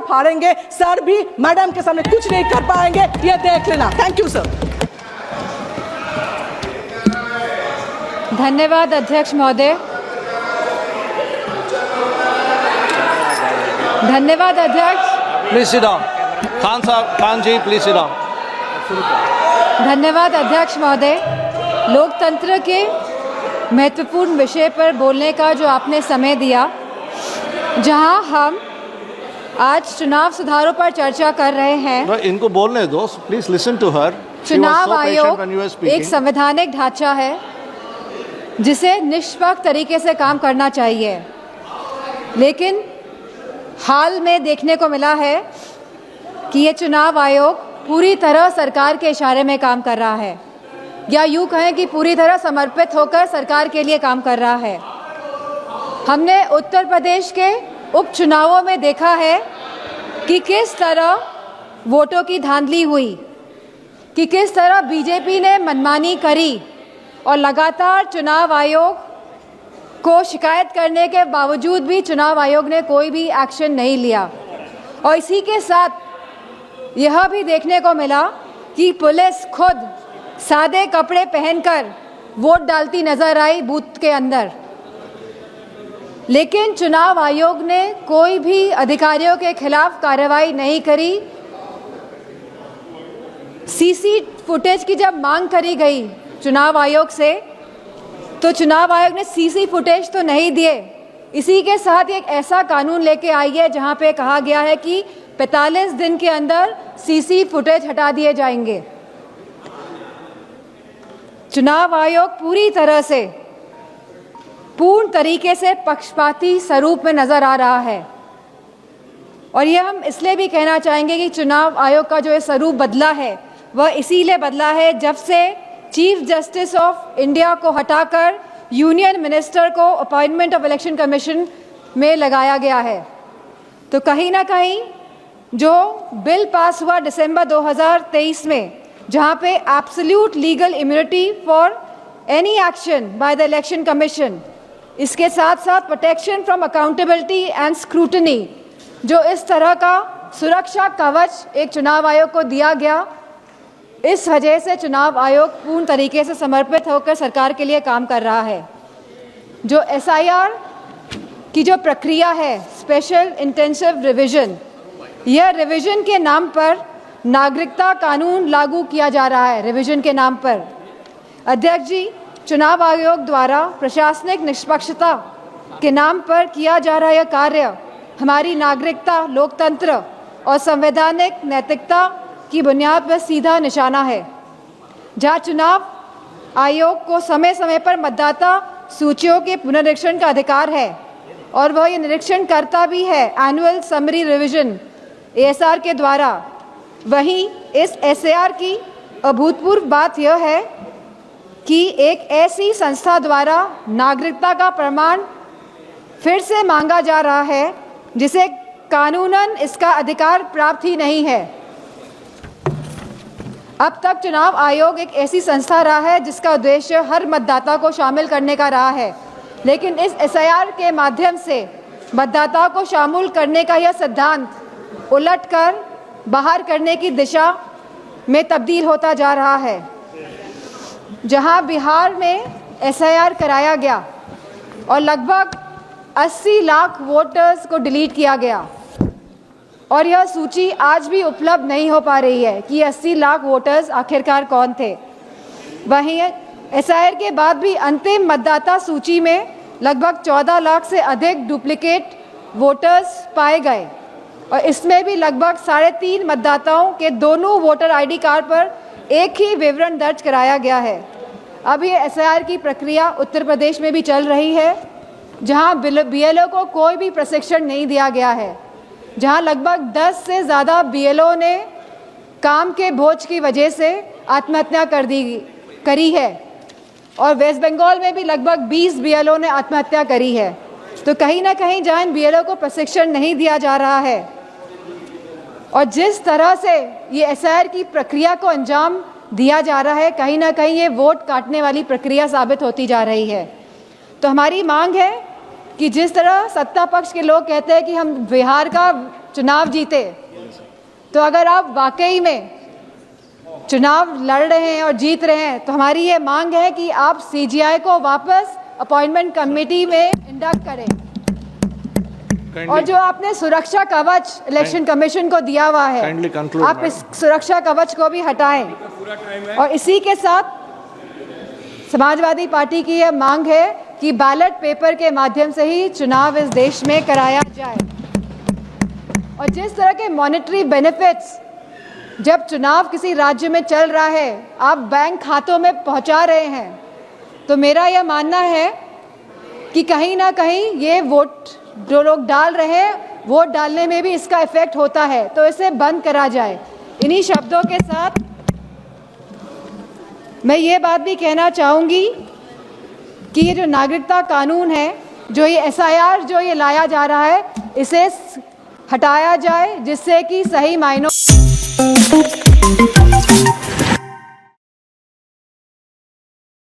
आप हारेंगे, सर भी मैडम के सामने कुछ नहीं कर पाएंगे, ये देख लेना। Thank you sir. धन्यवाद अध्यक्ष महोदय। धन्यवाद अध्यक्ष। Please sit down. Khan ji please sit down. धन्यवाद अध्यक्ष महोदय। लोकतंत्र के महत्वपूर्ण विषय पर बोलने का जो आपने समय दिया, जहां हम आज चुनाव सुधारों पर चर्चा कर रहे हैं। इनको बोलने दो, प्लीज लिसन टू हर। चुनाव आयोग एक संवैधानिक ढांचा है जिसे निष्पक्ष तरीके से काम करना चाहिए, लेकिन हाल में देखने को मिला है कि ये चुनाव आयोग पूरी तरह सरकार के इशारे में काम कर रहा है, या यूँ कहें कि पूरी तरह समर्पित होकर सरकार के लिए काम कर रहा है। हमने उत्तर प्रदेश के उपचुनावों में देखा है कि किस तरह वोटों की धांधली हुई, कि किस तरह बीजेपी ने मनमानी करी और लगातार चुनाव आयोग को शिकायत करने के बावजूद भी चुनाव आयोग ने कोई भी एक्शन नहीं लिया। और इसी के साथ यह भी देखने को मिला कि पुलिस खुद सादे कपड़े पहनकर वोट डालती नजर आई बूथ के अंदर, लेकिन चुनाव आयोग ने कोई भी अधिकारियों के खिलाफ कार्रवाई नहीं करी। सीसी फुटेज की जब मांग करी गई चुनाव आयोग से, तो चुनाव आयोग ने सीसी फुटेज तो नहीं दिए। इसी के साथ एक ऐसा कानून लेके आई है जहां पे कहा गया है कि 45 दिन के अंदर सीसी फुटेज हटा दिए जाएंगे। चुनाव आयोग पूरी तरह से पूर्ण तरीके से पक्षपाती स्वरूप में नजर आ रहा है, और ये हम इसलिए भी कहना चाहेंगे कि चुनाव आयोग का जो ये स्वरूप बदला है वह इसीलिए बदला है जब से चीफ जस्टिस ऑफ इंडिया को हटाकर यूनियन मिनिस्टर को अपॉइंटमेंट ऑफ इलेक्शन कमीशन में लगाया गया है। तो कहीं ना कहीं जो बिल पास हुआ दिसंबर 2023 में, जहां पे absolute legal immunity for any action by the election commission, इसके साथ साथ protection from accountability and scrutiny, जो इस तरह का सुरक्षा कवच एक चुनाव आयोग को दिया गया, इस वजह से चुनाव आयोग पूर्ण तरीके से समर्पित होकर सरकार के लिए काम कर रहा है। जो एसआईआर की जो प्रक्रिया है, स्पेशल इंटेंसिव रिवीजन, यह रिवीजन के नाम पर नागरिकता कानून लागू किया जा रहा है। रिवीजन के नाम पर अध्यक्ष जी, चुनाव आयोग द्वारा प्रशासनिक निष्पक्षता के नाम पर किया जा रहा यह कार्य हमारी नागरिकता, लोकतंत्र और संवैधानिक नैतिकता की बुनियाद पर सीधा निशाना है। जहां चुनाव आयोग को समय समय पर मतदाता सूचियों के पुनरीक्षण का अधिकार है और वह ये निरीक्षण करता भी है एनुअल समरी रिवीजन एएसआर के द्वारा, वहीं इस एसएआर की अभूतपूर्व बात यह है कि एक ऐसी संस्था द्वारा नागरिकता का प्रमाण फिर से मांगा जा रहा है जिसे कानूनन इसका अधिकार प्राप्त ही नहीं है। अब तक चुनाव आयोग एक ऐसी संस्था रहा है जिसका उद्देश्य हर मतदाता को शामिल करने का रहा है, लेकिन इस एसआईआर के माध्यम से मतदाता को शामिल करने का यह सिद्धांत उलटकर बाहर करने की दिशा में तब्दील होता जा रहा है। जहां बिहार में एसआईआर कराया गया और लगभग 80 लाख वोटर्स को डिलीट किया गया, और यह सूची आज भी उपलब्ध नहीं हो पा रही है कि 80 लाख वोटर्स आखिरकार कौन थे। वहीं एसआईआर के बाद भी अंतिम मतदाता सूची में लगभग 14 लाख से अधिक डुप्लीकेट वोटर्स पाए गए, और इसमें भी लगभग 3.5 मतदाताओं के दोनों वोटर आईडी कार्ड पर एक ही विवरण दर्ज कराया गया है। अब ये एसआईआर की प्रक्रिया उत्तर प्रदेश में भी चल रही है, जहां बीएलओ को कोई भी प्रशिक्षण नहीं दिया गया है, जहां लगभग 10 से ज़्यादा बीएलओ ने काम के बोझ की वजह से आत्महत्या करी है, और वेस्ट बंगाल में भी लगभग 20 बीएलओ ने आत्महत्या करी है। तो कहीं ना कहीं जहां इन बीएलओ को प्रशिक्षण नहीं दिया जा रहा है और जिस तरह से ये एसआईआर की प्रक्रिया को अंजाम दिया जा रहा है, कहीं ना कहीं ये वोट काटने वाली प्रक्रिया साबित होती जा रही है। तो हमारी मांग है कि जिस तरह सत्ता पक्ष के लोग कहते हैं कि हम बिहार का चुनाव जीते, तो अगर आप वाकई में चुनाव लड़ रहे हैं और जीत रहे हैं तो हमारी ये मांग है कि आप सीजीआई को वापस अपॉइंटमेंट कमेटी में इंडक्ट करें। और जो आपने सुरक्षा कवच इलेक्शन कमीशन को दिया हुआ है, आप इस सुरक्षा कवच को भी हटाएं। और इसी के साथ समाजवादी पार्टी की यह मांग है कि बैलेट पेपर के माध्यम से ही चुनाव इस देश में कराया जाए। और जिस तरह के मॉनेटरी बेनिफिट्स जब चुनाव किसी राज्य में चल रहा है आप बैंक खातों में पहुंचा रहे हैं, तो मेरा यह मानना है कि कहीं ना कहीं ये वोट जो लोग डाल रहे हैं वोट डालने में भी इसका इफेक्ट होता है, तो इसे बंद करा जाए। इन्हीं शब्दों के साथ मैं ये बात भी कहना चाहूँगी कि ये जो नागरिकता कानून है, जो ये SIR जो ये लाया जा रहा है, इसे हटाया जाए जिससे कि सही मायनों